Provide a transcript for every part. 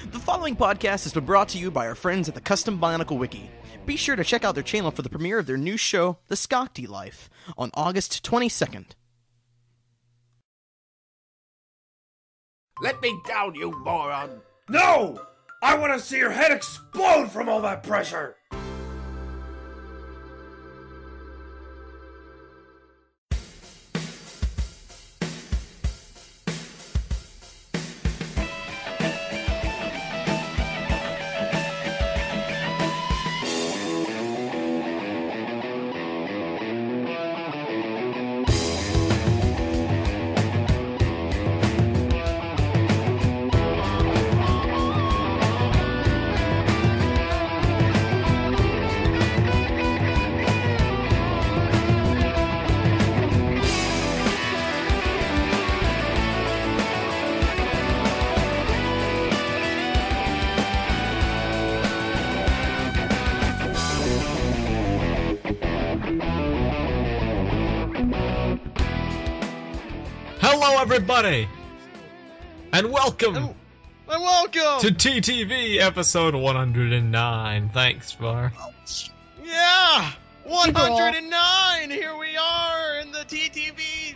The following podcast has been brought to you by our friends at the Custom BIONICLE Wiki. Be sure to check out their channel for the premiere of their new show, The Skakti Life, on August 22nd. Let me down, you moron! No! I want to see your head explode from all that pressure! Hello, everybody, and welcome to TTV episode 109. Thanks, Var. Yeah, 109. Here we are in the TTV.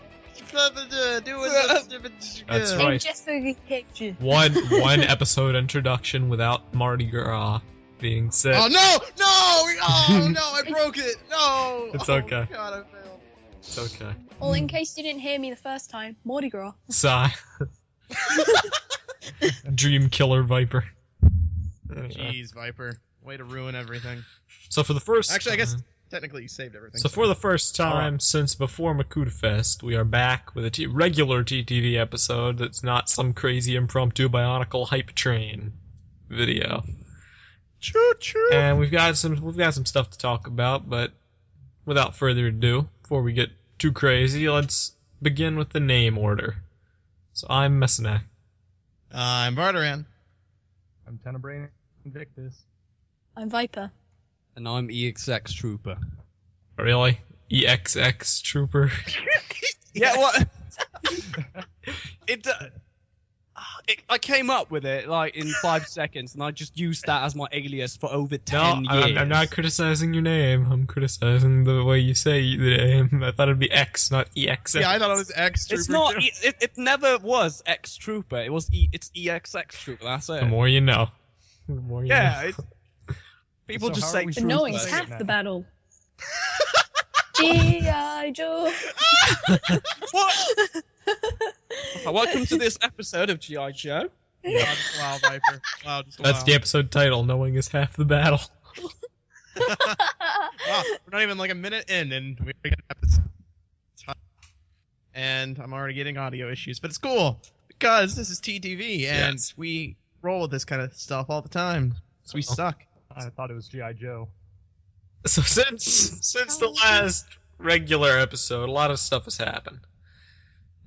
That's right. Just for the picture. One episode introduction without Mardi Gras being said. Oh no! Oh no! I broke it. No. It's okay. Oh, God, I failed. It's okay. Well, in case you didn't hear me the first time, Mardi Gras. Sigh. Dream Killer Viper. Jeez, Viper. Way to ruin everything. So for the first Actually, I time, guess technically you saved everything. So for the first time since before MakutaFest, we are back with a regular TTV episode that's not some crazy impromptu Bionicle hype train video. Choo choo. And we've got some stuff to talk about, but without further ado, before we get too crazy, let's begin with the name order. So I'm Messina. I'm Varderan. I'm Tenebrae Invictus. I'm Viper. And I'm Exxtrooper. Really? Exxtrooper? Yeah, what? I came up with it like in 5 seconds, and I just used that as my alias for over 10 years. I'm not criticizing your name. I'm criticizing the way you say the name. I thought it'd be X, not EX. Yeah, I thought it was Exxtrooper. It's not. It never was Exxtrooper. It was it's Exxtrooper. That's it. The more you know. The more you know. People So just how are say we But knowing's Trooper. half the battle. G.I. Joe. What? Welcome to this episode of G.I. Joe. Wow, Viper. Wow, just That's wow. the episode title, Knowing is Half the Battle. Wow, we're not even like a minute in, and we got an episode. And I'm already getting audio issues, but it's cool because this is TTV, and Yes. we roll with this kind of stuff all the time. So we suck. I thought it was G.I. Joe. So since the last regular episode, a lot of stuff has happened.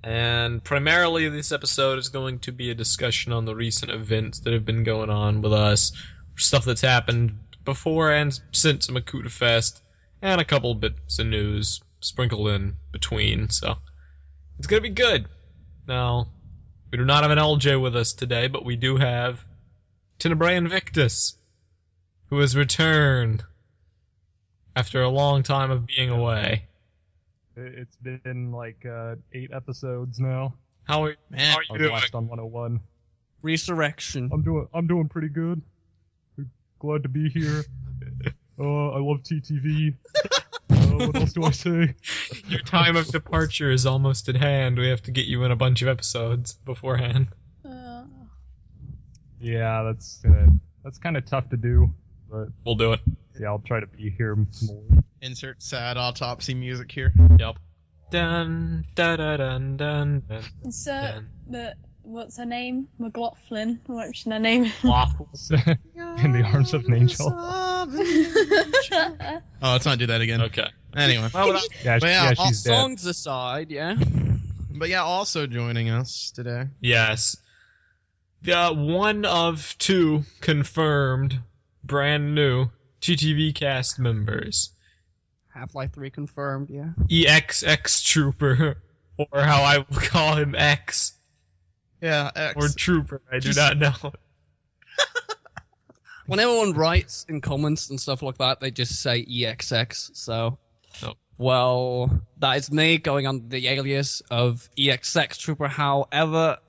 And primarily this episode is going to be a discussion on the recent events that have been going on with us, stuff that's happened before and since MakutaFest, and a couple bits of news sprinkled in between, so it's gonna be good. Now, we do not have an LJ with us today, but we do have Tenebrae Invictus, who has returned after a long time of being away. It's been like 8 episodes now. How are Man, you I was doing? last on 101. Resurrection. I'm doing pretty good. Glad to be here. I love TTV. What else do I say? Your time of departure is almost at hand. We have to get you in a bunch of episodes beforehand. Yeah, that's kind of tough to do, but We'll do it. yeah, I'll try to be here more. Insert sad autopsy music here. Yep. Dun dun dun dun dun. dun. So, but what's her name? McLaughlin. What's her name? Waffles. In the arms of an angel. Oh, let's not do that again. Okay. Anyway. Yeah, But yeah, she's dead. Songs aside, yeah. But yeah, also joining us today. Yes. One of 2 confirmed, brand new TTV cast members. Half-Life 3 confirmed, yeah. Exxtrooper, or how I will call him X, Yeah, X. or Trooper, I do not know. when everyone writes in comments and stuff like that, they just say EXX. So, well, that is me going under the alias of Exxtrooper.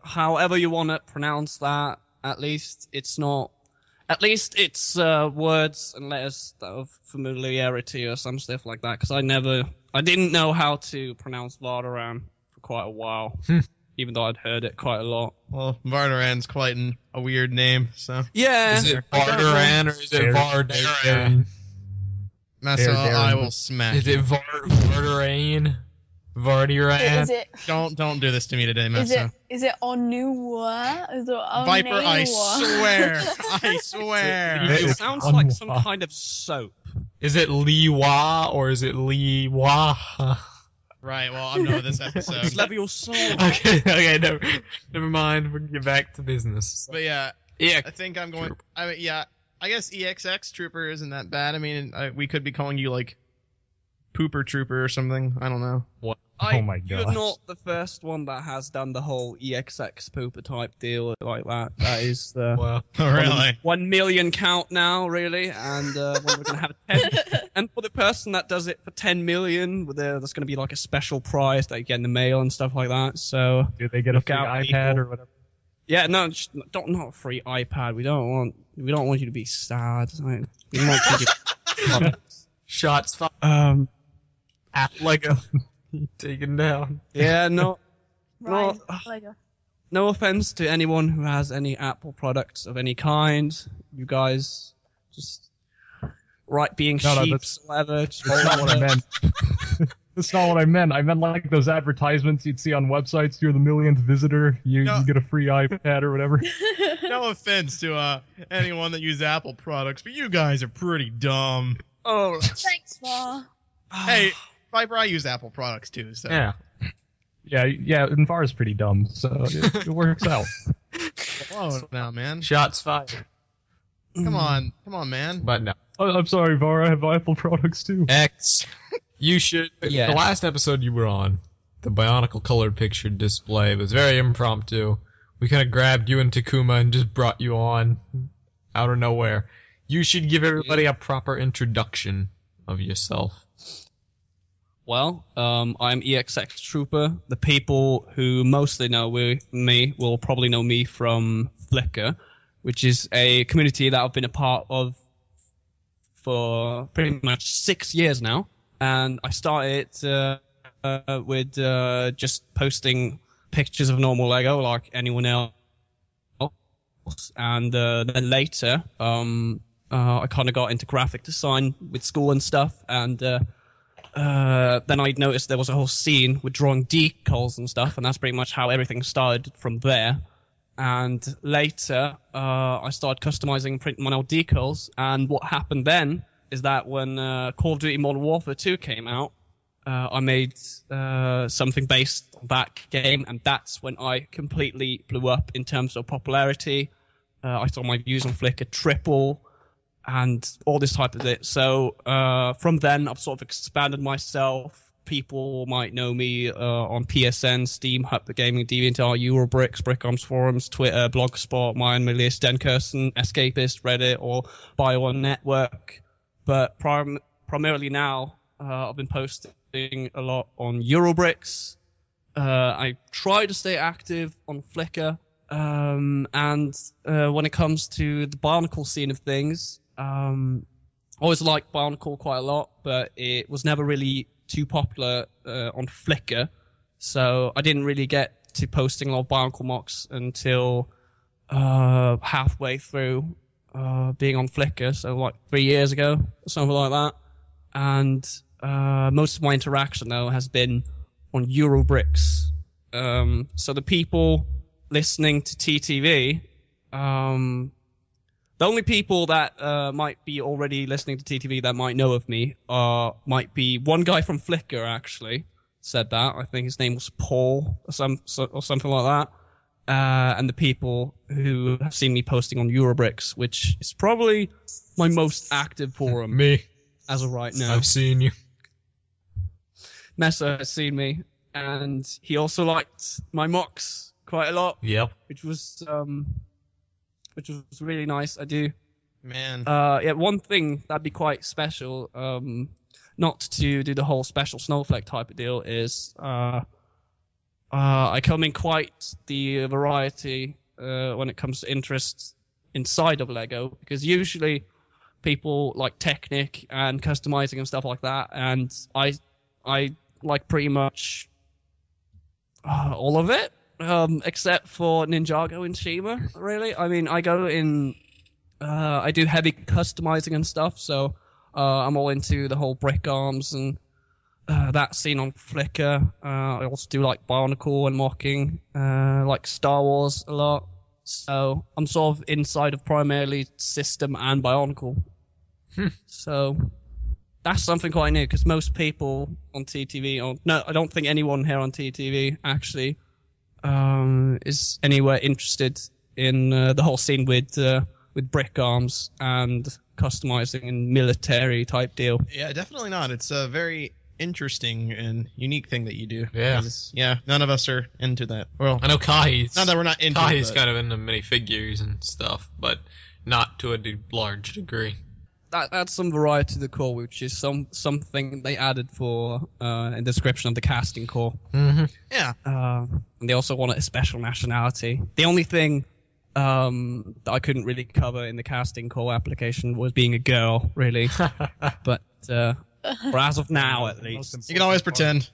However you want to pronounce that. At least it's words and letters of familiarity or some stuff like that. Because I didn't know how to pronounce Varderan for quite a while, even though I'd heard it quite a lot. Well, Varderan's quite a weird name, so. Yeah. Is it Varderan or is it Varderan? Messa, I will smack Is you. it Varderan? Varderan? Is it? Don't do this to me today, Messa. Is it Onua? Is it Onua? Viper, I swear. I swear. It sounds like some kind of soap. Is it Liwa or is it Liwa? Right, well, I'm done with this episode. Just level your soul. Okay, never mind. We can get back to business. But yeah, Yeah, I think I'm going. I guess Exxtrooper isn't that bad. I mean, we could be calling you like Pooper Trooper or something. I don't know. what? Oh my You're gosh. not the first one that has done the whole EXX pooper type deal like that. That is the Well, Oh, really? 1 million count now, really. And when we're going to have 10. And for the person that does it for 10 million, there's going to be like a special prize that you get in the mail and stuff like that. So Do they get a Look free out, iPad people. or whatever? yeah, no, not a free iPad. We don't want you to be sad. Like, we want you to shots fired. at Lego taken down. yeah, no. Right. Well, Lego. No offense to anyone who has any Apple products of any kind. You guys just being No, sheeps, whatever. Just That's not what I meant. That's not what I meant. I meant like those advertisements you'd see on websites. You're the millionth visitor. You get a free iPad or whatever. No offense to anyone that uses Apple products, but you guys are pretty dumb. Oh, Thanks, Var. Hey, Viper, I use Apple products too, so. Yeah. Yeah, and VAR's pretty dumb, so it works out. Whoa, now, man. Shots fired. Come on, man. But no. Oh, I'm sorry, VAR. I have Apple products too. X. You should. Yeah. The last episode you were on, the Bionicle colored picture display was very impromptu. We kind of grabbed you and Takuma and just brought you on out of nowhere. You should give everybody a proper introduction of yourself. well, I'm Exxtrooper. The people who mostly know me will probably know me from Flickr, which is a community that I've been a part of for pretty much 6 years now. And I started with just posting pictures of normal Lego like anyone else. And then later, I kind of got into graphic design with school and stuff. And then I noticed there was a whole scene with drawing decals and stuff. And that's pretty much how everything started from there. And later, I started customizing and printing my own decals. And what happened then is that when Call of Duty Modern Warfare 2 came out, I made something based on that game, and that's when I completely blew up in terms of popularity. I saw my views on Flickr triple, and all this type of it. So from then, I've sort of expanded myself. People might know me on PSN, Steam, Hub, the Gaming, DeviantArt, Eurobricks, Brickarms Forums, Twitter, Blogspot, Mayan Milius, Denkerson, Escapist, Reddit, or Bio Network. But primarily now, I've been posting a lot on Eurobricks. I try to stay active on Flickr. And when it comes to the Bionicle scene of things, I always liked Bionicle quite a lot, but it was never really too popular on Flickr. So I didn't really get to posting a lot of Bionicle mocks until halfway through being on Flickr, so like 3 years ago, or something like that. And most of my interaction, though, has been on Eurobricks. So the people listening to TTV, the only people that might be already listening to TTV that might know of me might be one guy from Flickr, actually, said that. I think his name was Paul, or something like that. And the people who have seen me posting on Eurobricks, which is probably my most active forum. Me. As of right now. I've seen you. Messa has seen me, and he also liked my mocks quite a lot, Yep. which was really nice. I do Man. Yeah, one thing that'd be quite special, not to do the whole special snowflake type of deal, is I come in quite the variety when it comes to interests inside of Lego, because usually people like Technic and customizing and stuff like that, and I like pretty much all of it, except for Ninjago and Shima, really. I mean, I go in, I do heavy customizing and stuff, so I'm all into the whole brick arms and that scene on Flickr. I also do like BIONICLE and mocking, like Star Wars a lot. So I'm sort of inside of primarily System and BIONICLE. So that's something quite new, because most people on TTV, or no, I don't think anyone here on TTV actually is anywhere interested in the whole scene with brick arms and customizing and military type deal. Yeah, definitely not. It's a very interesting and unique thing that you do. Yeah. Yeah, none of us are into that. Well, I know Kai's. not that we're not into Kai's it. kind of into minifigures and stuff, but not to a large degree. That adds some variety to the core, which is something they added for in the description of the casting core. Mm-hmm. Yeah. And they also wanted a special nationality. The only thing that I couldn't really cover in the casting core application was being a girl, really. But for as of now, at least. You can always pretend.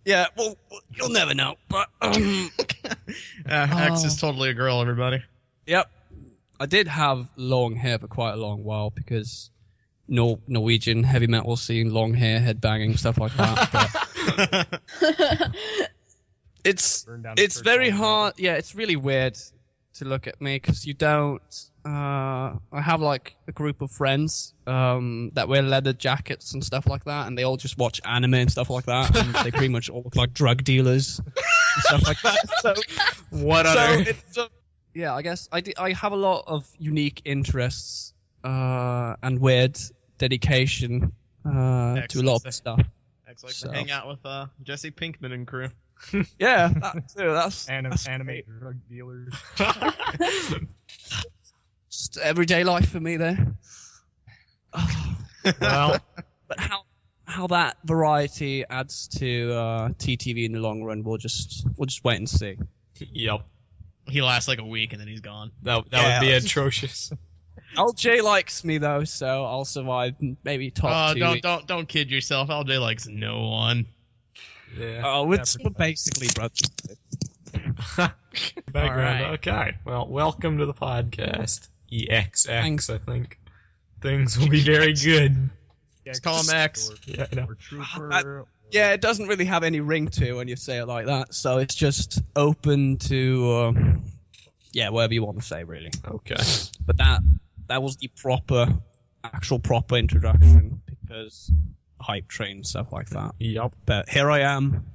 Yeah, well, you'll never know. But X is totally a girl, everybody. Yep. I did have long hair for quite a long while, because Norwegian heavy metal scene, long hair, headbanging, stuff like that. But it's very hard. Yeah, it's really weird to look at me, because you don't. I have like a group of friends that wear leather jackets and stuff like that, and they all just watch anime and stuff like that, and they pretty much all look like drug dealers and stuff like that. So What other? yeah, I guess I have a lot of unique interests and weird dedication to a lot of stuff. X likes to hang out with Jesse Pinkman and crew. Yeah, that too. That's Anime drug dealers. just everyday life for me there. Well, But how that variety adds to TTV in the long run, we'll just wait and see. yep. He lasts like a week and then he's gone. That Yeah. would be atrocious. LJ likes me though, so I'll survive maybe top 2 weeks. Don't kid yourself. LJ likes no one. Yeah. Oh, it's basically brother. Background. Alright. Okay. Well, welcome to the podcast. EXX, Thanks. I think. Things will be very good. Just call him X. Yeah, I know. Or Trooper. Yeah, it doesn't really have any ring to when you say it like that, so it's just open to whatever you want to say, really. Okay. But that was the actual proper introduction, because hype train and stuff like that. Yep. But here I am.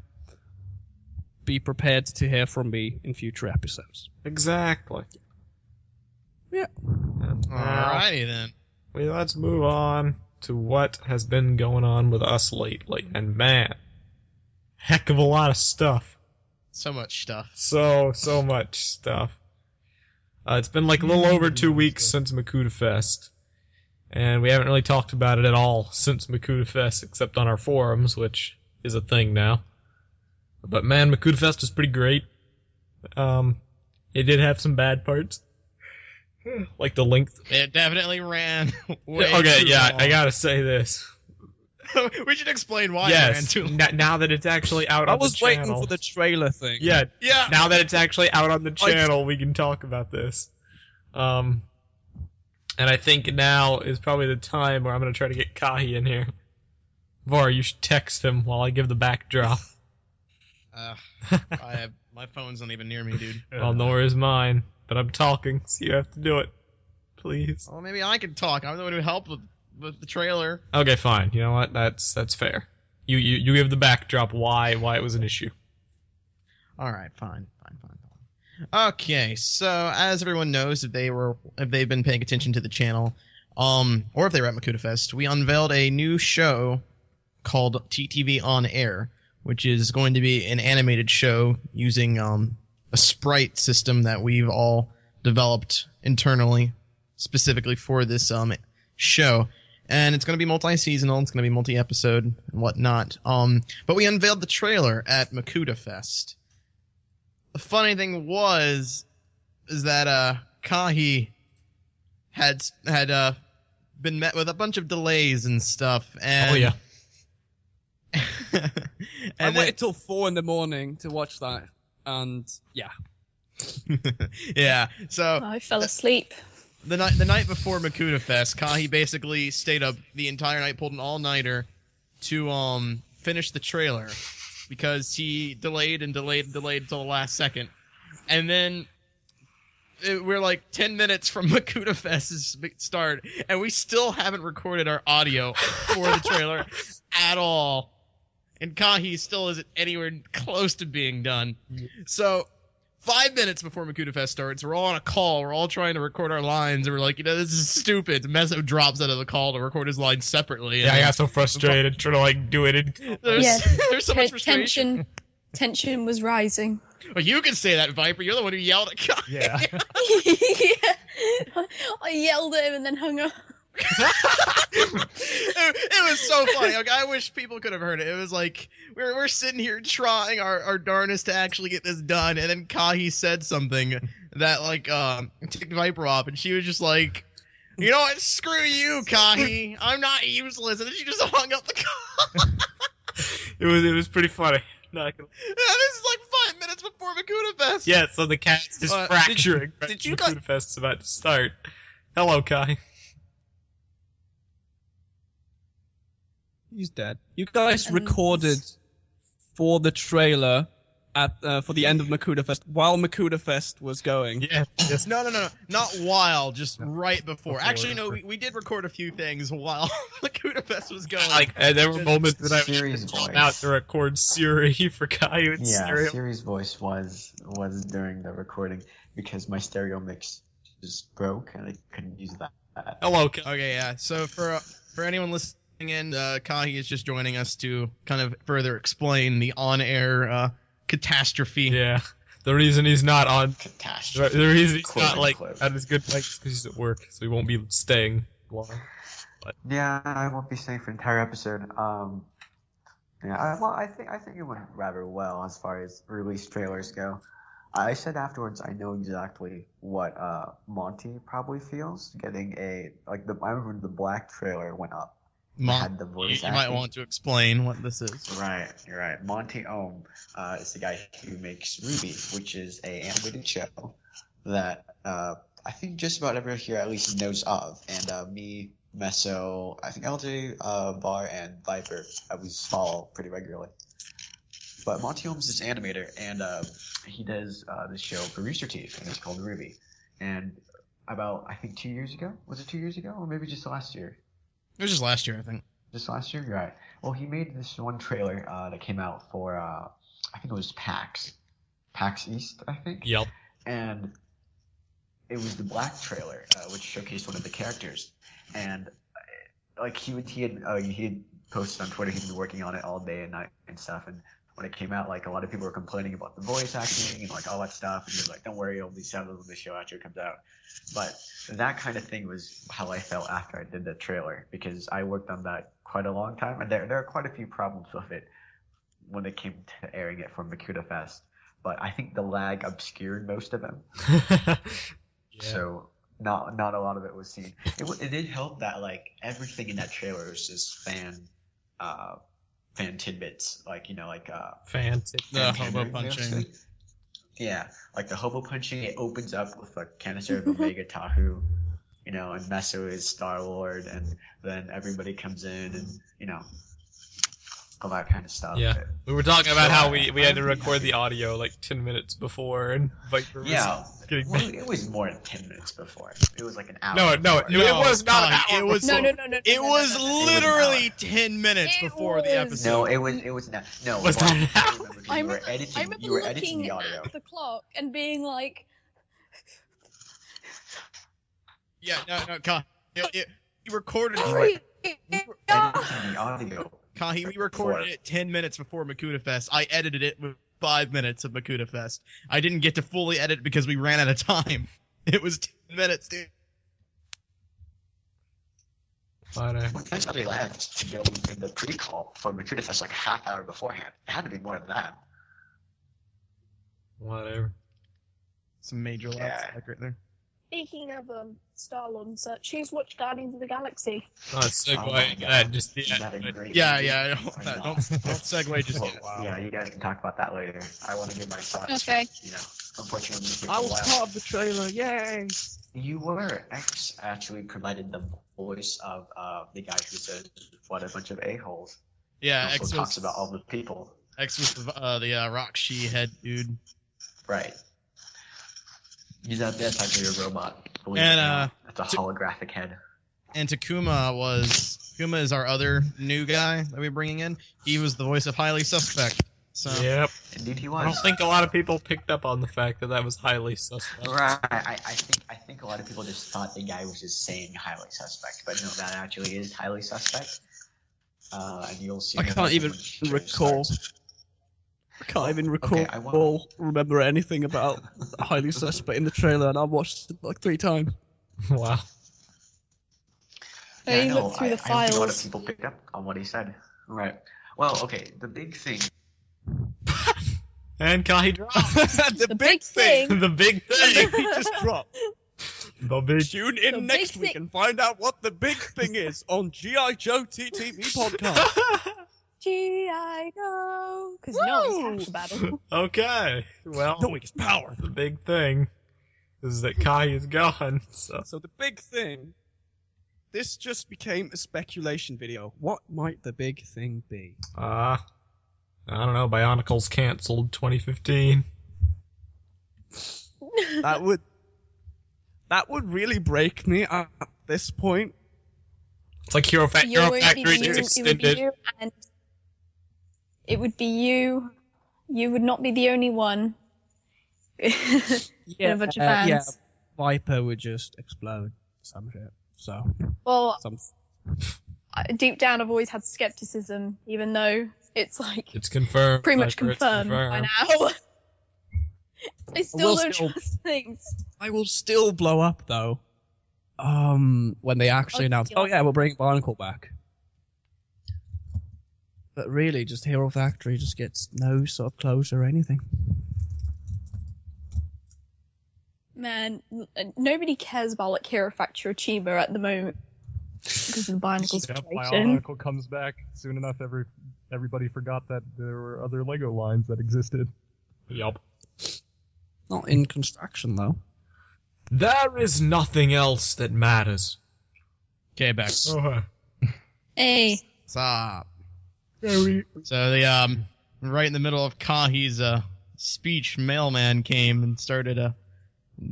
Be prepared to hear from me in future episodes. Exactly. Yeah. And now, Alrighty then. let's move on to what has been going on with us lately. And man, heck of a lot of stuff. So much stuff. So much stuff. It's been like a little over 2 weeks since MakutaFest, and we haven't really talked about it at all since MakutaFest, except on our forums, which is a thing now. But man, MakutaFest was pretty great. It did have some bad parts, like the length. It definitely ran way Okay, too yeah, long. I gotta say this. We should explain why it ran Yes, too long. now that it's actually out I on the was waiting channel. for the trailer thing. Yeah, Yeah. now that it's actually out on the channel, we can talk about this. And I think now is probably the time where I'm going to try to get Kahi in here. Var, you should text him while I give the backdrop. My phone's not even near me, dude. Well, nor is mine, but I'm talking, so you have to do it. Please. Well, maybe I could talk. I'm the one who helped with the trailer. Okay, fine. You know what? That's fair. You give the backdrop why it was an issue. All right, fine. Okay, so as everyone knows, if they've been paying attention to the channel, or if they were at MakutaFest, we unveiled a new show called TTV On Air, which is going to be an animated show using a sprite system that we've all developed internally. specifically for this show. And it's going to be multi-seasonal. It's going to be multi-episode and whatnot. But we unveiled the trailer at MakutaFest. The funny thing is that Kahi had been met with a bunch of delays and stuff. And Oh yeah. I waited till 4 a.m. to watch that, and yeah. Yeah. So I fell asleep. the night before MakutaFest, Kahi basically stayed up the entire night, pulled an all-nighter to finish the trailer because he delayed until the last second, and then we're like 10 minutes from MakutaFest's start, and we still haven't recorded our audio for the trailer at all. And Kahi still isn't anywhere close to being done. So 5 minutes before MakutaFest starts, we're all on a call. We're all trying to record our lines, and we're like, this is stupid. Meso drops out of the call to record his lines separately. Yeah, I got so frustrated trying to do it. There's so much frustration. Tension was rising. Well, you can say that, Viper. You're the one who yelled at Kahi. Yeah. Yeah. I yelled at him and then hung up. It was so funny. Like, I wish people could have heard it. It was like we're sitting here trying our darnest to actually get this done, and then Kahi said something that ticked Viper off, and she was just like, "You know what? Screw you, Kahi. I'm not useless." And then she just hung up the call. It was pretty funny. Not gonna... Yeah, this is like 5 minutes before MakutaFest. Yeah, so the cat's just fracturing. Did you guys? MakutaFest's about to start. Hello, Kai. He's dead. You guys recorded for the trailer for the end of MakutaFest while MakutaFest was going. Yeah. Yes. No. Not while, just right before. Actually, no, we did record a few things while MakutaFest was going. There were moments that I Siri's was voice. out to record Siri for Caillou and Yeah, stereo. Siri's voice was during the recording because my stereo mix just broke and I couldn't use that. Hello, Kai. Okay, yeah. So for anyone listening in, Kahi is just joining us to kind of further explain the on-air catastrophe. Yeah. The reason he's not on... Catastrophe. The reason he's Quote, not, unquote. at his good mic is because he's at work, so he won't be staying long. Yeah, I won't be staying for the entire episode. I think it went rather well as far as release trailers go. I said afterwards I know exactly what Monty probably feels getting I remember the black trailer went up. Had the voice You might acting. want to explain what this is. Right, you're right. Monty Ohm is the guy who makes Ruby, which is a animated show that I think just about everyone here at least knows of. And me, Meso, I think LJ, Var, and Viper we follow pretty regularly. But Monty Ohm's this animator, and he does this show for Rooster Teeth, and it's called Ruby. And about, I think 2 years ago? Was it 2 years ago? Or maybe just last year? It was just last year, I think. Just last year? Right. Well, he made this one trailer that came out for, I think it was PAX East, I think? Yep. And it was the black trailer, which showcased one of the characters. And, he had posted on Twitter, he'd been working on it all day and night and stuff, and when it came out, a lot of people were complaining about the voice acting and, all that stuff, and he was like, don't worry, it'll be settled when the show actually comes out. But that kind of thing was how I felt after I did the trailer, because I worked on that quite a long time, and there are quite a few problems with it when it came to airing it from MakutaFest. But I think the lag obscured most of them. Yeah. So not a lot of it was seen. It did help that, everything in that trailer was just fan tidbits, Fan. The hobo punching. Yeah, the hobo punching, it opens up with a canister of Omega Tahu, and Meso is Star-Lord, and then everybody comes in and, all that kind of stuff. Yeah. We were talking about how we had to record the audio 10 minutes before, and Viper was getting mad. It was more than 10 minutes before. It was an hour. No, before. it was not an hour. It was No. It was literally 10 minutes It before the was- episode. No, it was not. No, Was Mark, that an I hour? remember 'cause I you were remember editing. You were editing looking the audio. at the clock and being like, Yeah, no, Kahi. We recorded hurry Editing the audio. Kahi, we recorded it 10 minutes before MakutaFest. I edited it with 5 minutes of MakutaFest. I didn't get to fully edit because we ran out of time. It was 10 minutes, dude. Whatever. When guys already left to go in the pre-call for MakutaFest like a half hour beforehand. It had to be more than that. Whatever. Some major laughs Yeah. like right there. Speaking of Star-Lord, choose watch Guardians of the Galaxy. Not Oh segue my into God. that just Is yet. that a but- great Yeah, movie yeah. or Don't not? segue just yet. Yeah, you guys can talk about that later. I want to give my thoughts. Okay. You know, unfortunately, it I takes a was while. part of the trailer. Yay! You were. X actually provided the voice of the guy who says, "What a bunch of a-holes." Yeah, Also X talks was about all the people. X was the rock she head dude. Right. That's actually a robot. Believe And, it or not. It's a holographic head. And Takuma is our other new guy that we're bringing in. He was the voice of Highly Suspect. So Yep. Indeed, he I don't was. think a lot of people picked up on the fact that was highly suspect. Right. I think a lot of people just thought the guy was just saying highly suspect, but no, that actually is highly suspect. And you'll see. I can't even recall. I can't even recall, remember anything about Highly Suspect in the trailer, and I watched it like 3 times. Wow. So you look through the I don't think a lot of files. people picked up on what he said. Right. Well, okay. The big thing. And Kahi dropped. The big thing. The big thing. He just dropped. The big. Tune in The next big week thing. and find out what the big thing is on G.I. Joe TTV Podcast. G.I. Joe. Because no one's half the battle. Okay. Well, Knowing his power. the big thing is that Kai is gone. So So the big thing. This just became a speculation video. What might the big thing be? I don't know. Bionicle's canceled 2015. That would really break me at this point. It's like Hero Factory is extended. And it would be you. You would not be the only one. Yeah, a bunch of fans. yeah. Viper would just explode. Some shit. So Well, some. deep down, I've always had skepticism, even though it's like It's confirmed. pretty much Viper, it's confirmed by now. I still We'll don't still- trust things. I will still blow up though. When they actually Oh, announce, yeah. oh yeah, we'll bring Barnacle back. But really, just Hero Factory just gets no sort of closure or anything. Man, nobody cares about like Hero Factory or Chiba at the moment because of the Bionicle Yep, situation. Bionicle comes back soon enough. Everybody forgot that there were other Lego lines that existed. Yup. Not in construction though. There is nothing else that matters. Okay, back. Okay. Hey, Stop. So the right in the middle of Kahi's speech, mailman came and started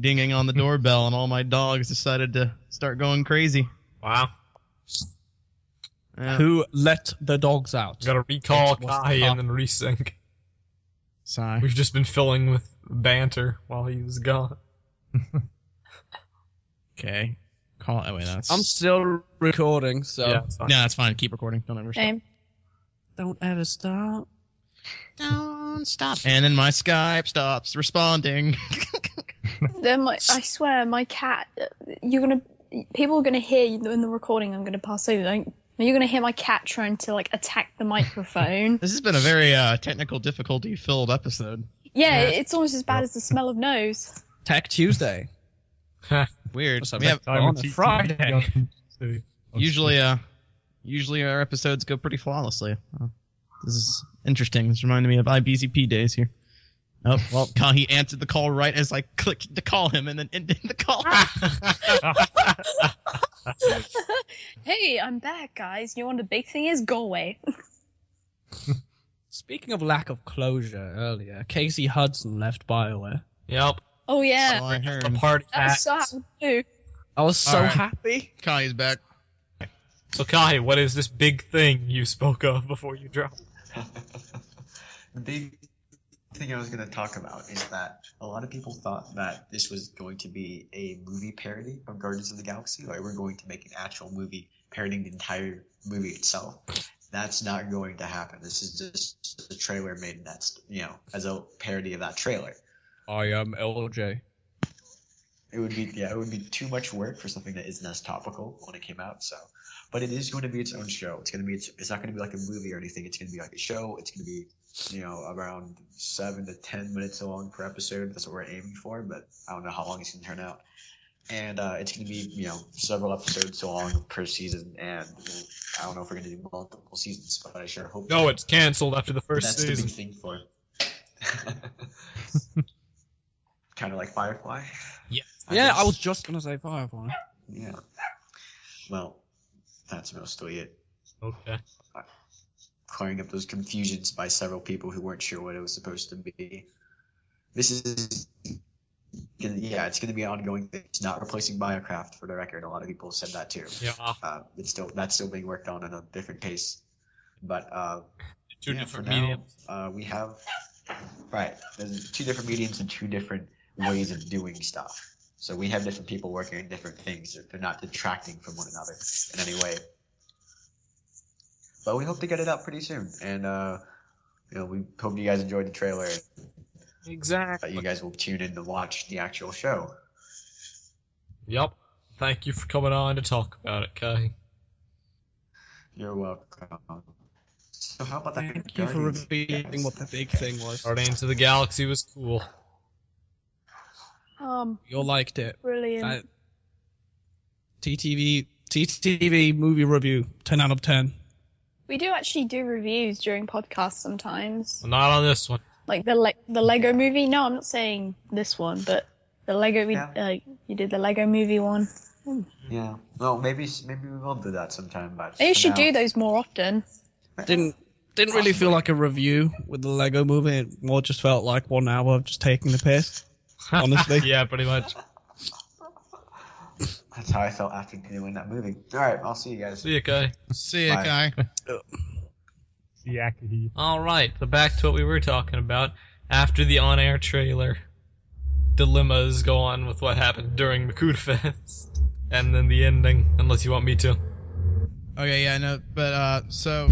dinging on the doorbell, and all my dogs decided to start going crazy. Wow. Yeah. Who let the dogs out? Gotta recall What's the Kai top? and then resync. Sigh. We've just been filling with banter while he was gone. Okay. Call. Oh wait, that's. I'm still recording, so Yeah, it's fine. No, that's fine. Keep recording. Don't ever stop. shame. don't ever stop. Don't stop. And then my Skype stops responding. Then I swear, my cat. People are gonna hear you in the recording. I'm gonna pass over. You're gonna hear my cat trying to like attack the microphone. This has been a very technical difficulty-filled episode. Yeah, it's almost as bad as the smell of nose. Tech Tuesday. Weird. What's up, We have, man? On a Friday. usually our episodes go pretty flawlessly. This is interesting. This reminded me of IBZP days here. Oh, well, he answered the call right as I clicked to call him and then ended the call. Hey, I'm back, guys. You know what the big thing is? Go away. Speaking of lack of closure earlier, Casey Hudson left BioWare. Yep. Oh yeah, Oh, I The heard. party that's hat. sad too. I was so Alright. happy. Kai's back. So Kai, what is this big thing you spoke of before you dropped? The big thing I was going to talk about is that a lot of people thought that this was going to be a movie parody of Guardians of the Galaxy, like we're going to make an actual movie parodying the entire movie itself. That's not going to happen. This is just a trailer made that's, as a parody of that trailer. I am LJ. it would be too much work for something that isn't as topical when it came out. So, but it is going to be its own show. It's not going to be like a movie or anything. It's going to be like a show. It's going to be, around 7 to 10 minutes long per episode. That's what we're aiming for, but I don't know how long it's going to turn out. And it's going to be, several episodes long per season, and I don't know if we're going to do multiple seasons, but I sure hope. No, it's canceled after the first season. That's the big thing for it. Kind of like Firefly. Yeah, I was just gonna say Firefly. Yeah. Well, that's mostly it. Okay. Clearing up those confusions by several people who weren't sure what it was supposed to be. This is, it's going to be an ongoing thing. It's not replacing Biocraft, for the record. A lot of people said that too. Yeah. That's still being worked on in a different case. But Two different mediums. We have there's 2 different mediums and 2 different ways of doing stuff. So we have different people working on different things. They're not detracting from one another in any way. But we hope to get it out pretty soon. And we hope you guys enjoyed the trailer. Exactly. That you guys will tune in to watch the actual show. Yep. Thank you for coming on to talk about it, Kai. You're welcome. So how about that? Thank you for revealing what the big thing was. Guardians of the Galaxy was cool. You all liked it. Brilliant. TTV movie review, 10 out of 10. We do actually do reviews during podcasts sometimes. Well, not on this one. Like the Lego movie. No, I'm not saying this one, but the Lego. You did the Lego movie one. Yeah. Well, maybe we will do that sometime. But you should do those more often. Didn't really feel like a review with the Lego movie. It more just felt like 1 hour of just taking the piss. Honestly. Yeah, pretty much. That's how I felt after doing that movie. All right, I'll see you guys. See ya, Kai. See ya, Kai. Yakety. All right, so back to what we were talking about. After the on-air trailer, dilemmas go on with what happened during MakutaFest, and then the ending, unless you want me to. Okay, yeah, no, but, so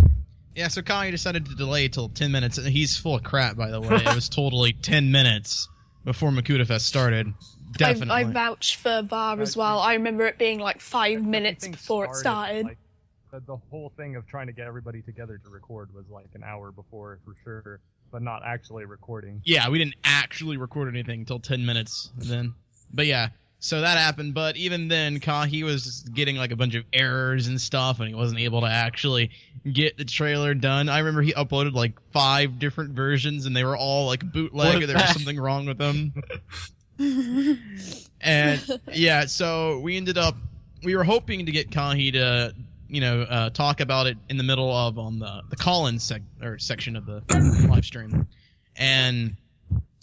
Kai decided to delay till 10 minutes, and he's full of crap, by the way. It was totally 10 minutes before MakutaFest started. Definitely. I vouch for Var as well. I remember it being like 5 minutes before it started. Like, the whole thing of trying to get everybody together to record was like an hour before, for sure, but not actually recording. Yeah, we didn't actually record anything until 10 minutes then. But yeah, so that happened, but even then, he was getting like a bunch of errors and stuff, and he wasn't able to actually get the trailer done. I remember he uploaded like 5 different versions, and they were all like bootleg, or there was something wrong with them. And yeah, so we were hoping to get Kahi to, talk about it in the middle of on the call-in section of the live stream, and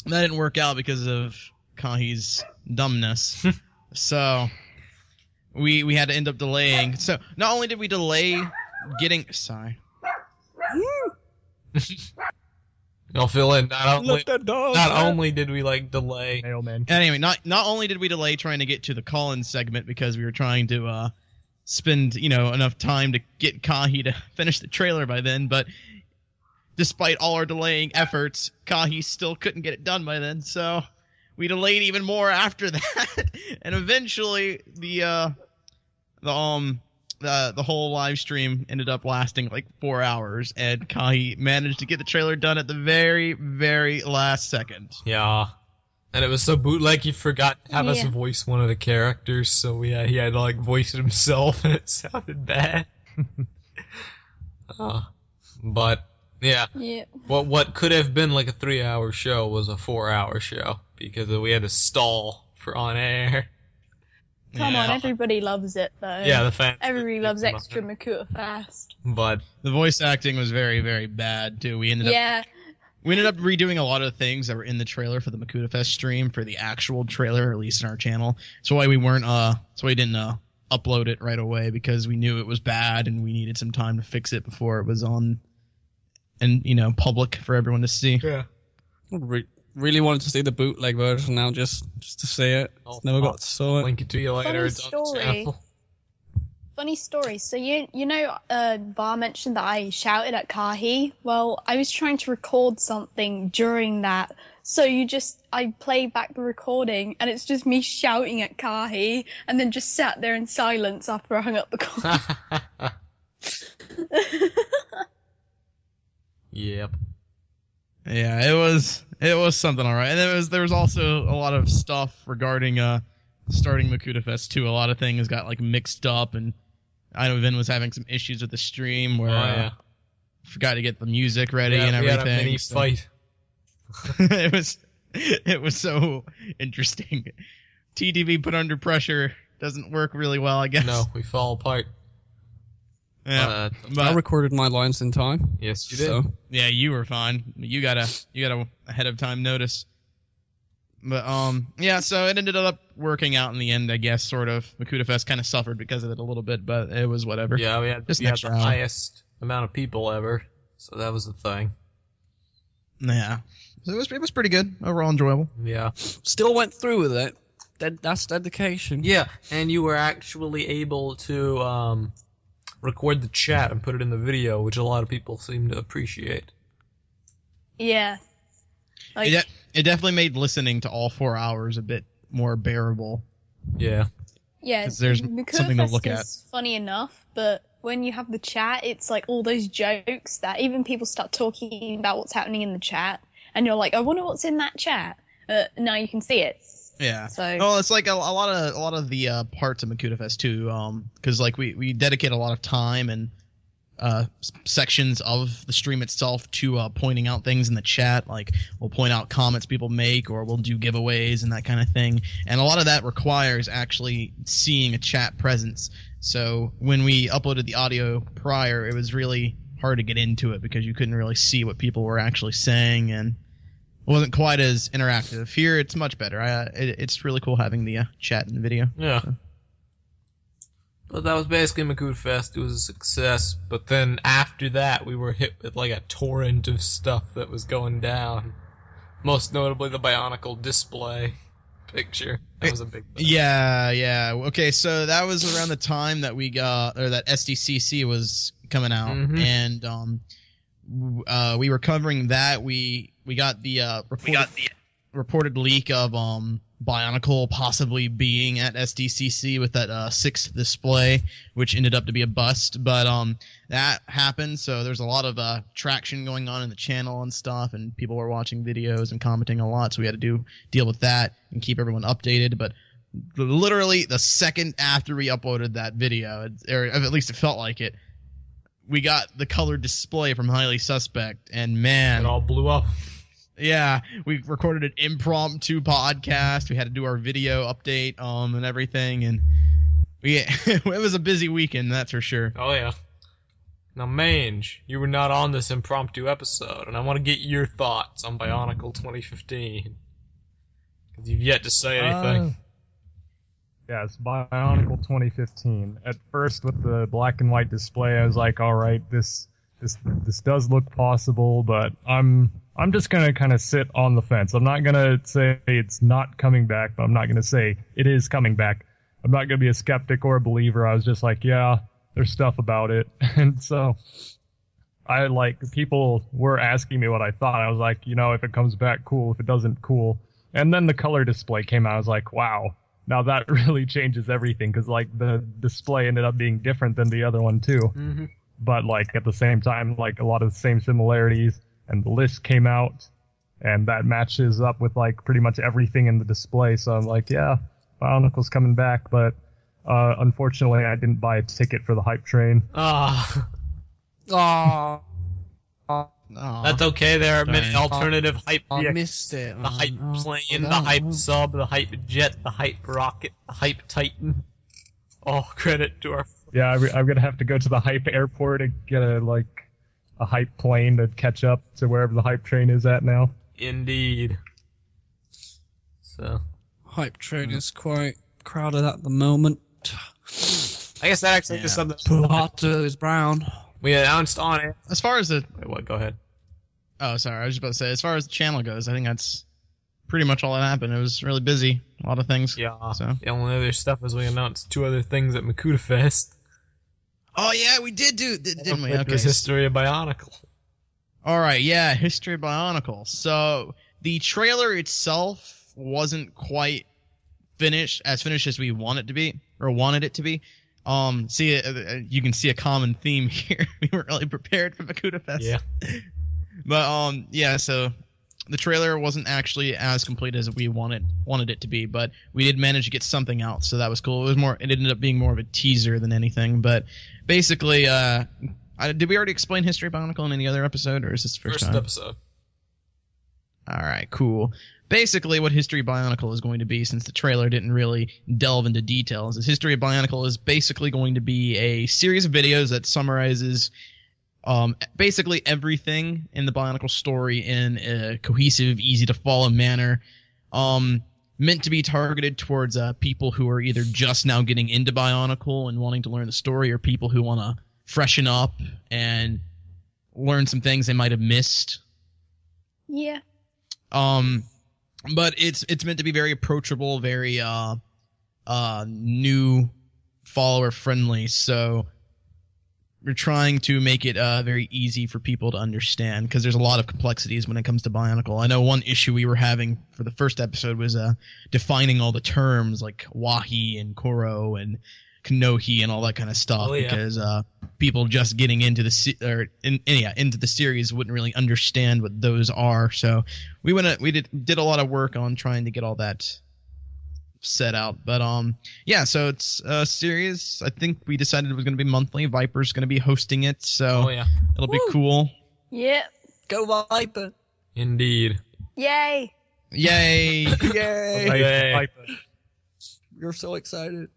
that didn't work out because of Kahi's dumbness. So we had to end up delaying. So not only did we delay getting Y'all fill in. Not only did we delay. Mailman. Anyway, not only did we delay trying to get to the call-in segment because we were trying to spend enough time to get Kahi to finish the trailer by then, but despite all our delaying efforts, Kahi still couldn't get it done by then. So we delayed even more after that, and eventually the whole live stream ended up lasting like 4 hours, and Kahi managed to get the trailer done at the very, very last second. Yeah. And it was so bootleg he forgot to have us voice one of the characters, so he had to voice it himself, and it sounded bad. But yeah. What could have been like a 3-hour show was a 4-hour show because we had to stall for on air. Come on, everybody loves it though. Yeah, the fans. Everybody loves extra MakutaFest. But the voice acting was very, very bad too. We ended up redoing a lot of things that were in the trailer for the MakutaFest stream for the actual trailer released on our channel. That's why we didn't upload it right away, because we knew it was bad and we needed some time to fix it before it was on and public for everyone to see. Yeah. Really wanted to see the bootleg version now, just to see it. Never got to see it. Link it to you later. Funny story. So Var mentioned that I shouted at Kahi. Well, I was trying to record something during that, So I play back the recording, and it's just me shouting at Kahi, and then just sat there in silence after I hung up the call. Yep. Yeah, it was something alright. And there was also a lot of stuff regarding starting MakutaFest too. A lot of things got like mixed up, and I know Vin was having some issues with the stream where forgot to get the music ready and everything. We had a mini fight. It was so interesting. TTV put under pressure doesn't work really well, I guess. No, we fall apart. Yeah, but I recorded my lines in time. Yes, you did. So. Yeah, you were fine. You got a ahead of time notice. But yeah, so it ended up working out in the end, I guess. Sort of. MakutaFest kind of suffered because of it a little bit, but it was whatever. Yeah, we had the highest amount of people ever, so that was the thing. Yeah, so it was pretty good overall, enjoyable. Yeah, still went through with it. That's dedication. Yeah, and you were actually able to record the chat and put it in the video, which a lot of people seem to appreciate. Yeah. Like, it definitely made listening to all 4 hours a bit more bearable. Yeah. Yeah, there's something to look at. It's funny enough, but when you have the chat, it's like all those jokes that even people start talking about what's happening in the chat, and you're like, I wonder what's in that chat. Now you can see it. Yeah. So. Well, it's like a lot of the parts of MakutaFest too, because like we dedicate a lot of time and sections of the stream itself to pointing out things in the chat. Like we'll point out comments people make, or we'll do giveaways and that kind of thing. And a lot of that requires actually seeing a chat presence. So when we uploaded the audio prior, it was really hard to get into it because you couldn't really see what people were actually saying, and it wasn't quite as interactive. Here, it's much better. It's really cool having the chat in the video. Yeah. So. But that was basically MakutaFest. It was a success. But then after that, we were hit with like a torrent of stuff that was going down. Most notably, the BIONICLE display picture. That was a big thing. Yeah. Okay, so that was around the time that we got, or that SDCC was coming out, and we were covering that. We got the reported leak of BIONICLE possibly being at SDCC with that 6th display, which ended up to be a bust. But that happened, so there's a lot of traction going on in the channel and stuff, and people were watching videos and commenting a lot, so we had to deal with that and keep everyone updated. But literally the second after we uploaded that video, or at least it felt like it, we got the colored display from Highly Suspect, and man, it all blew up. Yeah, we recorded an impromptu podcast. We had to do our video update and everything, and it was a busy weekend, that's for sure. Oh yeah. Now, Mange, you were not on this impromptu episode, and I want to get your thoughts on BIONICLE 2015. Because you've yet to say anything. Yes, BIONICLE 2015. At first, with the black and white display, I was like, all right, this does look possible, but I'm just gonna kind of sit on the fence. I'm not gonna say it's not coming back, but I'm not gonna say it is coming back. I'm not gonna be a skeptic or a believer. I was just like, yeah, there's stuff about it, and so people were asking me what I thought. I was like, if it comes back, cool. If it doesn't, cool. And then the color display came out. I was like, wow, now that really changes everything, because the display ended up being different than the other one too. Mm-hmm. But at the same time, a lot of the same similarities, and the list came out, and that matches up with pretty much everything in the display. So I'm like, yeah, BIONICLE's coming back, but unfortunately I didn't buy a ticket for the hype train. That's okay. There are many alternative hype. I missed it. The hype plane, the hype sub, the hype jet, the hype rocket, the hype titan. All credit to our. Yeah, I'm gonna have to go to the hype airport and get a hype plane to catch up to wherever the hype train is at now. Indeed. So. Hype train is quite crowded at the moment. I guess that actually is something. Potato is brown. We announced on it. As far as the... Wait, what? Go ahead. Oh, sorry. I was just about to say, as far as the channel goes, I think that's pretty much all that happened. It was really busy. A lot of things. Yeah. So. The only other stuff is we announced 2 other things at MakutaFest. Oh, yeah, we did didn't we? Okay. The history of BIONICLE. All right, yeah, history of BIONICLE. So the trailer itself wasn't quite finished as we wanted it to be. You can see a common theme here. We weren't really prepared for MakutaFest. Yeah. But so the trailer wasn't actually as complete as we wanted it to be, but we did manage to get something out, so that was cool. It ended up being more of a teaser than anything, but basically, did we already explain History of Bionicle in any other episode, or is this the first time? Episode. All right, cool. Basically, what History of Bionicle is going to be, since the trailer didn't really delve into details, is History of Bionicle is basically going to be a series of videos that summarizes basically everything in the Bionicle story in a cohesive, easy-to-follow manner. Meant to be targeted towards people who are either just now getting into Bionicle and wanting to learn the story, or people who want to freshen up and learn some things they might have missed. Yeah. But it's meant to be very approachable, very new follower friendly. So we're trying to make it very easy for people to understand, because there's a lot of complexities when it comes to Bionicle. I know one issue we were having for the first episode was defining all the terms like Wahi and Koro and Kanohi and all that kind of stuff, because people just getting into into the series wouldn't really understand what those are. So we did a lot of work on trying to get all that set out. But so it's a series. I think we decided it was going to be monthly. Viper's going to be hosting it, so it'll be cool. Yep. Go Viper. Indeed. Yay. Yay. Yay. Viper. We're so excited.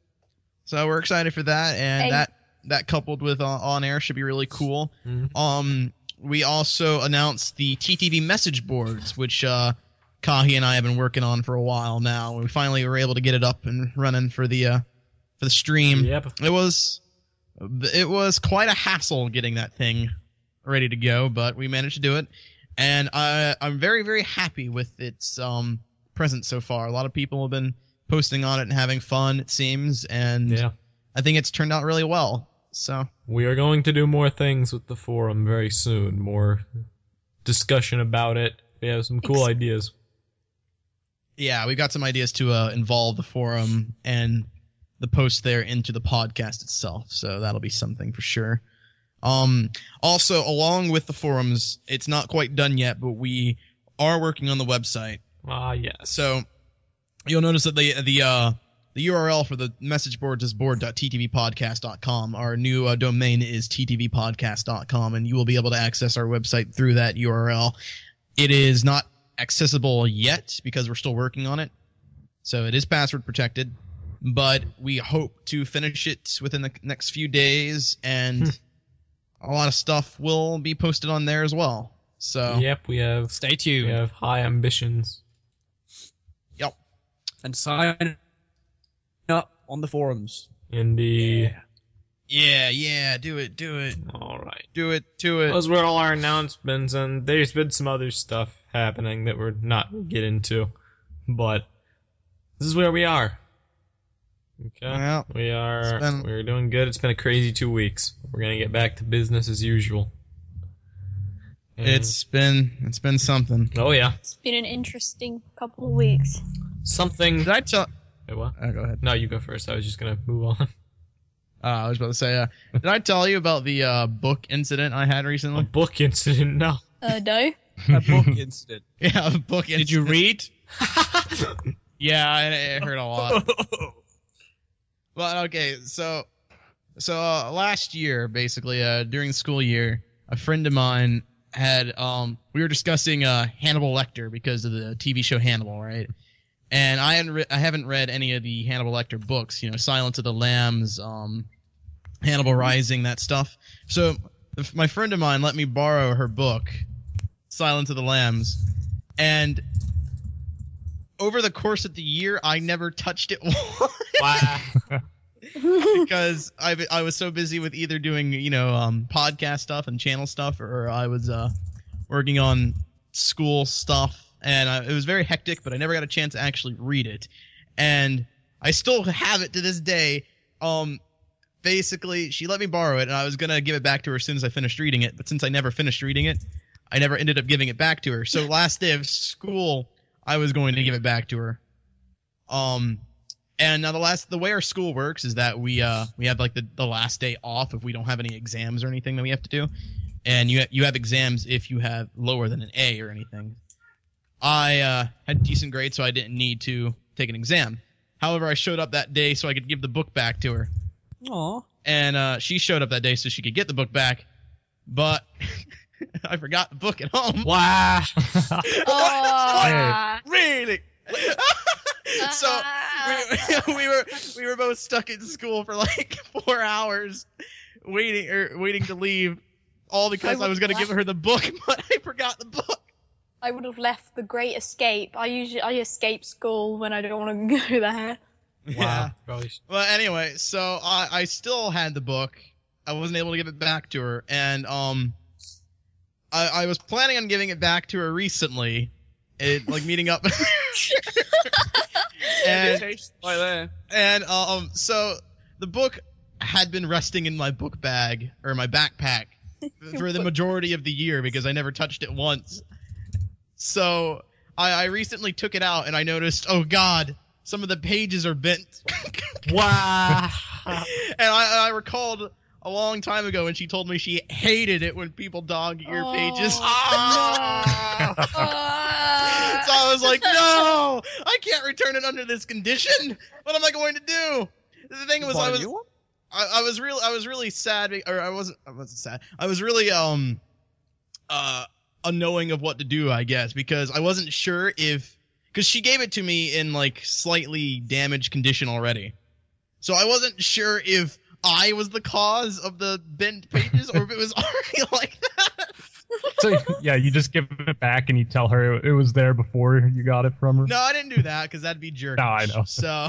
So we're excited for that, and that coupled with on air should be really cool. Mm-hmm. We also announced the TTV message boards, which Kahi and I have been working on for a while now. We finally were able to get it up and running for the stream. Yep. It was quite a hassle getting that thing ready to go, but we managed to do it, and I'm very, very happy with its presence so far. A lot of people have been posting on it and having fun, it seems, and I think it's turned out really well. So we are going to do more things with the forum very soon. More discussion about it. We have some cool ideas. Yeah, we got some ideas to involve the forum and the post there into the podcast itself. So that'll be something for sure. Also, along with the forums, it's not quite done yet, but we are working on the website. Yes. So you'll notice that the URL for the message boards is board.ttvpodcast.com. Our new domain is ttvpodcast.com, and you will be able to access our website through that URL. It is not accessible yet because we're still working on it, so it is password protected, but we hope to finish it within the next few days, and a lot of stuff will be posted on there as well. So stay tuned. We have high ambitions. Yep. And sign up on the forums. Indeed. Yeah, do it. All right. Do it. Those were all our announcements, and there's been some other stuff happening that we're not going to get into, but this is where we are. Okay. Well, we're doing good. It's been a crazy 2 weeks. We're going to get back to business as usual. And it's been something. Oh yeah. It's been an interesting couple of weeks. Something. Did I tell? Wait, what? Go ahead. No, you go first. I was just going to move on. I was about to say, did I tell you about the book incident I had recently? A book incident? No. No. A book incident. Yeah, a book incident. Did you read? Yeah, it hurt a lot. Well, okay, so last year, basically, during the school year, a friend of mine had we were discussing Hannibal Lecter because of the TV show Hannibal, right? And I haven't read any of the Hannibal Lecter books, Silence of the Lambs, Hannibal Rising, that stuff. So my friend of mine let me borrow her book, Silence of the Lambs, and over the course of the year, I never touched it once. Wow. Because I was so busy with either doing, podcast stuff and channel stuff, or I was working on school stuff. And it was very hectic, but I never got a chance to actually read it. And I still have it to this day. Basically, she let me borrow it, and I was going to give it back to her as soon as I finished reading it. But since I never finished reading it, I never ended up giving it back to her. So last day of school, I was going to give it back to her. And now the way our school works is that we have like the last day off if we don't have any exams or anything that we have to do, and you have exams if you have lower than an A or anything. I had decent grades, so I didn't need to take an exam. However, I showed up that day so I could give the book back to her. Aww. And she showed up that day so she could get the book back, but I forgot the book at home. Wow. Oh. Really? So we were both stuck in school for like 4 hours waiting to leave, all because I was going to give her the book, but I forgot the book. I would have left the Great Escape. I escape school when I don't want to go there. Yeah. Wow. Well, anyway, so I still had the book. I wasn't able to give it back to her, and I was planning on giving it back to her recently, like meeting up. And so the book had been resting in my book bag or my backpack for the majority of the year because I never touched it once. So I recently took it out and I noticed, oh God, some of the pages are bent. Wow. And I recalled a long time ago when she told me she hated it when people dog-ear pages. So I was like, no, I can't return it under this condition. What am I going to do? The thing was, I was really sad, or I wasn't sad. I was really unknowing of what to do, I guess, because I wasn't sure because she gave it to me in like slightly damaged condition already. So I wasn't sure if I was the cause of the bent pages or if it was already like that. So yeah, you just give it back and you tell her it was there before you got it from her? No, I didn't do that because that'd be jerk. No, I know. So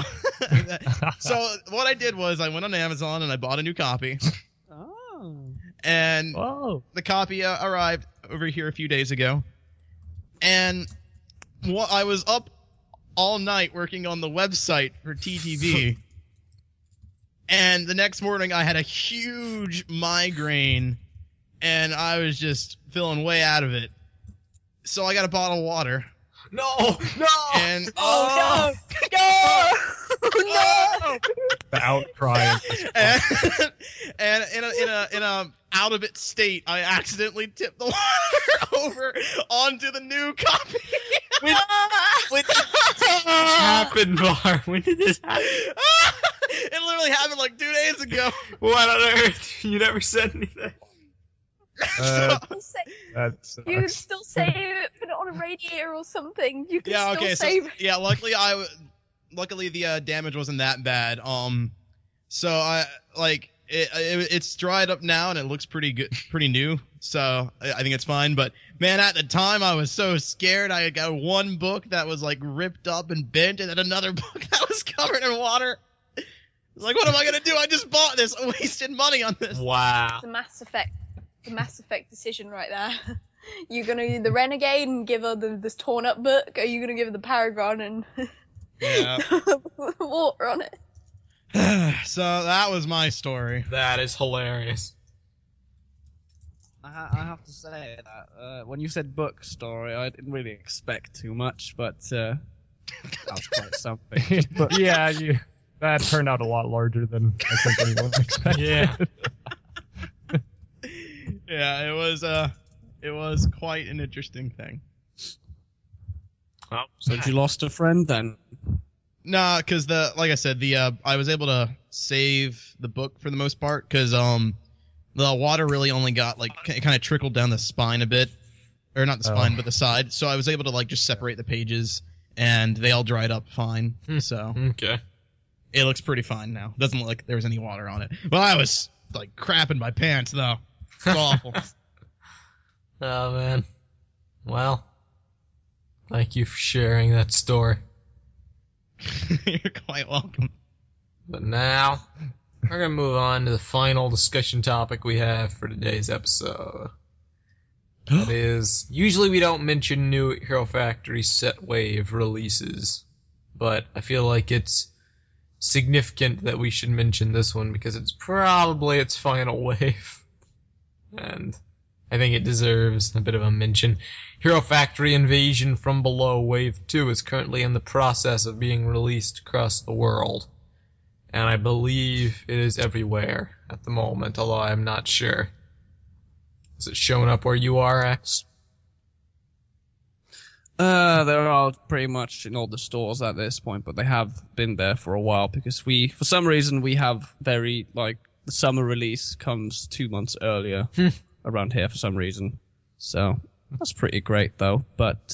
what I did was I went on Amazon and I bought a new copy. Oh. And the copy arrived over here a few days ago. And I was up all night working on the website for TTV. And the next morning I had a huge migraine. And I was just feeling way out of it. So I got a bottle of water. No! And No! The outcry. And in a out of it state, I accidentally tipped the water over onto the new copy. When did this happen, Bar? When did this happen? It literally happened like 2 days ago. What on earth? You never said anything. You can still save it, put it on a radiator or something. You can still save it. Yeah, luckily the damage wasn't that bad. So I like it's dried up now and it looks pretty good, pretty new. So I think it's fine. But man, at the time I was so scared. I got one book that was like ripped up and bent, and then another book that was covered in water. Like, what am I gonna do? I just bought this. I wasted money on this. Wow. The Mass Effect decision right there. You gonna do the Renegade and give her this torn up book, or are you gonna give her the Paragon and water on it? So that was my story. That is hilarious. I have to say that when you said book story, I didn't really expect too much, but that was quite something. But yeah, that turned out a lot larger than I think anyone expected. Yeah. Yeah, it was quite an interesting thing. Oh, So you lost a friend then? Nah, because like I said, I was able to save the book for the most part, because the water really only got like kind of trickled down the spine a bit, or not the spine, but the side. So I was able to like just separate the pages, and they all dried up fine. So okay. It looks pretty fine now. Doesn't look like there was any water on it. Well, I was like crapping my pants though. It's awful. Oh man. Well, thank you for sharing that story. You're quite welcome. But now, we're going to move on to the final discussion topic we have for today's episode. That is, usually we don't mention new Hero Factory set wave releases, but I feel like it's significant that we should mention this one because it's probably its final wave. And I think it deserves a bit of a mention. Hero Factory Invasion from Below Wave 2 is currently in the process of being released across the world. And I believe it is everywhere at the moment, although I'm not sure. Is it showing up where you are, X? They're all pretty much in all the stores at this point, but they have been there for a while because for some reason, we have the summer release comes 2 months earlier around here for some reason. So that's pretty great though. But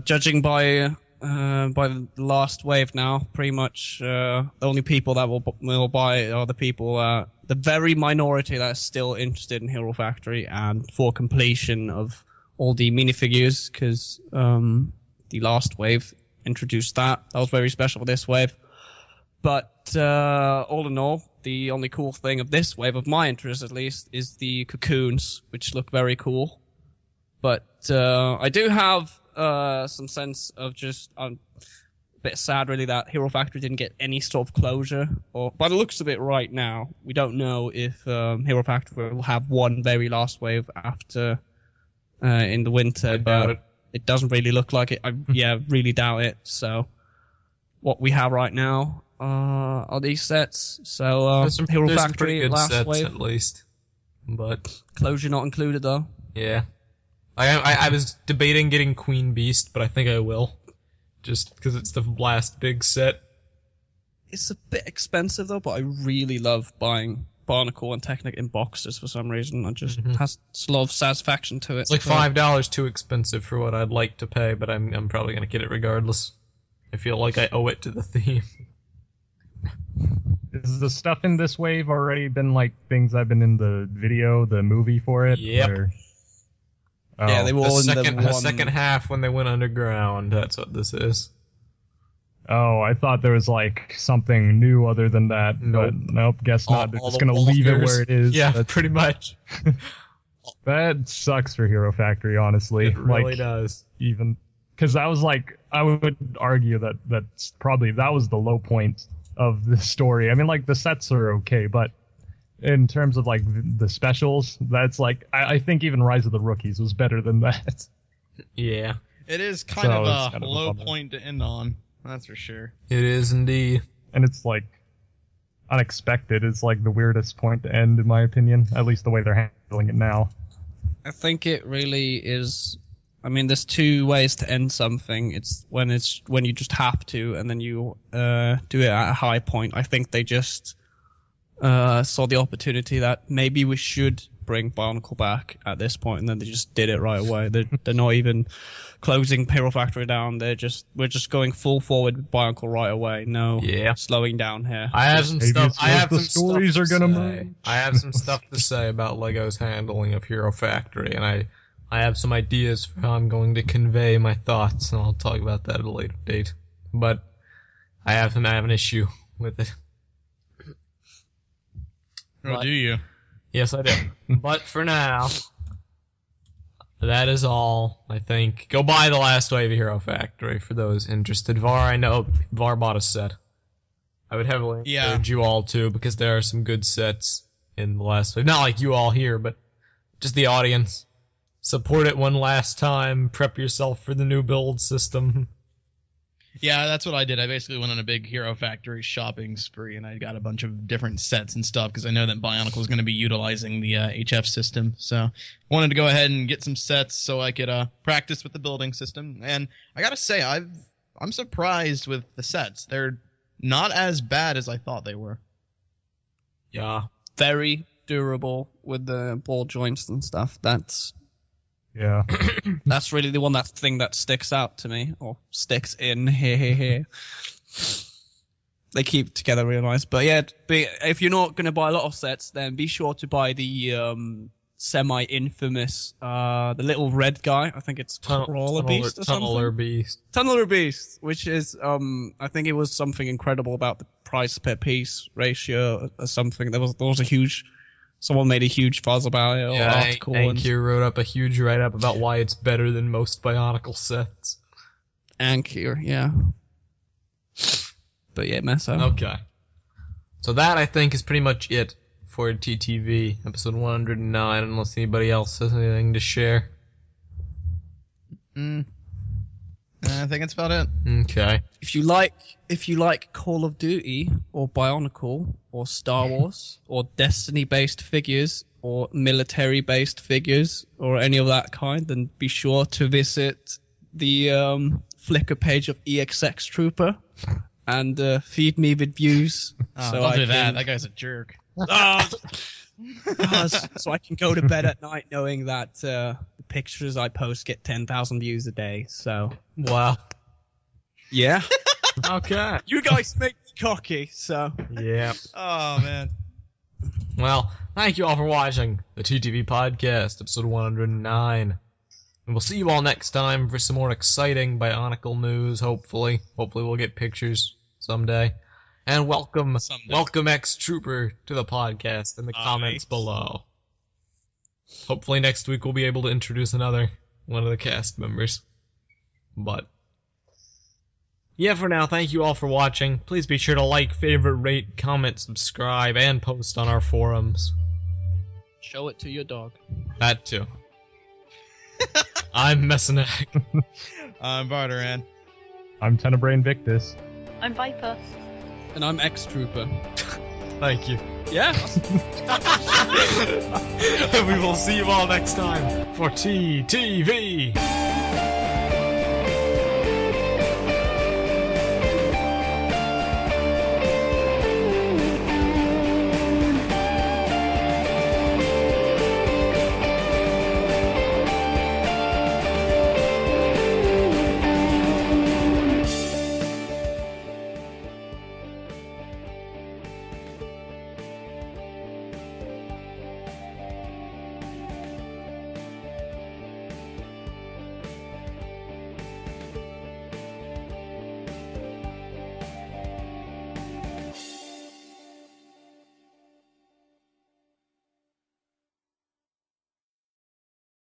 judging by the last wave now, pretty much the only people that will buy are the people, the very minority that is still interested in Hero Factory and for completion of all the minifigures, because the last wave introduced that. That was very special for this wave. But all in all, the only cool thing of this wave, of my interest at least, is the cocoons, which look very cool. But I do have some sense of just a bit sad, really, that Hero Factory didn't get any sort of closure. Or by the looks of it right now, we don't know if Hero Factory will have one very last wave after in the winter. I doubt it doesn't really look like it. I really doubt it. So what we have right now are these sets. So Hero there's Factory pretty good last sets wave. at least, but Closure not included though. yeah, I was debating getting Queen Beast, but I think I will, just because it's the last big set. It's a bit expensive though, but I really love buying Barnacle and Technic in boxes for some reason. It just has a lot of satisfaction to it. It's like $5 too expensive for what I'd like to pay, but I'm probably gonna get it regardless. I feel like I owe it to the theme. Is the stuff in this wave already been like things I've been in the movie for it? Yep. Or... Oh. Yeah, they were all in the second half when they went underground. That's what this is. Oh, I thought there was like something new other than that. Nope. But nope, guess not. They're All just the gonna leave it walkers. where it is. Yeah, That's- pretty much. That sucks for Hero Factory, honestly. It really like, does. Even because I was like, I would argue that that was the low point of the story. I mean, like the sets are okay, but in terms of like the specials, that's like I think even Rise of the Rookies was better than that. Yeah, It is kind So of it's a kind of a low bummer. point to end on. That's for sure. it is indeed. And it's like unexpected. It's like the weirdest point to end, in my opinion. At least the way they're handling it now. I think it really is. I mean, there's two ways to end something. It's when you just have to, and then you do it at a high point. I think they just saw the opportunity that maybe we should bring Barnacle back at this point, and then they just did it right away. They're not even closing Hero Factory down. We're just going full forward with Barnacle right away. No slowing down here. I have some stuff. I have the some stories stuff are to gonna say. merge. I have some stuff to say about Lego's handling of Hero Factory, and I have some ideas for how I'm going to convey my thoughts, and I'll talk about that at a later date. But I have an issue with it. Oh, do you? Yes, I do. But for now, that is all, I think. Go buy the last wave of Hero Factory for those interested. Var, I know Var bought a set. I would heavily encourage you all to, because there are some good sets in the last wave. Not like you all here, but just the audience. Support it one last time. Prep yourself for the new build system. Yeah, that's what I did. I basically went on a big Hero Factory shopping spree, and I got a bunch of different sets and stuff because I know that Bionicle is going to be utilizing the HF system. So I wanted to go ahead and get some sets so I could practice with the building system. And I got to say, I'm surprised with the sets. They're not as bad as I thought they were. Yeah. Very durable with the ball joints and stuff. That's really the one thing that sticks out to me, or sticks in here. They keep together real nice. But yeah, if you're not going to buy a lot of sets, then be sure to buy the semi-infamous, the little red guy. I think it's Tunneler Beast or something. Tunneler Beast, which is, I think it was something incredible about the price per piece ratio or something. There was a huge... Someone made a huge fuzz about it. Yeah, article Anki wrote up a huge write-up about why it's better than most Bionicle sets. Anki, yeah. But yeah, mess up. Okay. So that, I think, is pretty much it for TTV, episode 109, unless anybody else has anything to share. I think that's about it. Okay. If you like Call of Duty or Bionicle or Star Wars or Destiny-based figures or military-based figures or any of that kind, then be sure to visit the Flickr page of Exxtrooper and feed me with views. Don't do that. That guy's a jerk. So I can go to bed at night knowing that the pictures I post get 10,000 views a day. So Wow. yeah, Okay. you guys make me cocky. So Yeah. Oh, man. Well, thank you all for watching the TTV Podcast, episode 109. And we'll see you all next time for some more exciting Bionicle news, hopefully. Hopefully we'll get pictures someday. And welcome Exxtrooper to the podcast in the comments below. Hopefully next week we'll be able to introduce one of the cast members. But yeah, for now, thank you all for watching. Please be sure to like, favorite, rate, comment, subscribe, and post on our forums. show it to your dog. That too. I'm Messinek. I'm Varderan. I'm Tenebrae Invictus. I'm Viper. And I'm Exxtrooper. Thank you. Yeah. And we will see you all next time for TTV.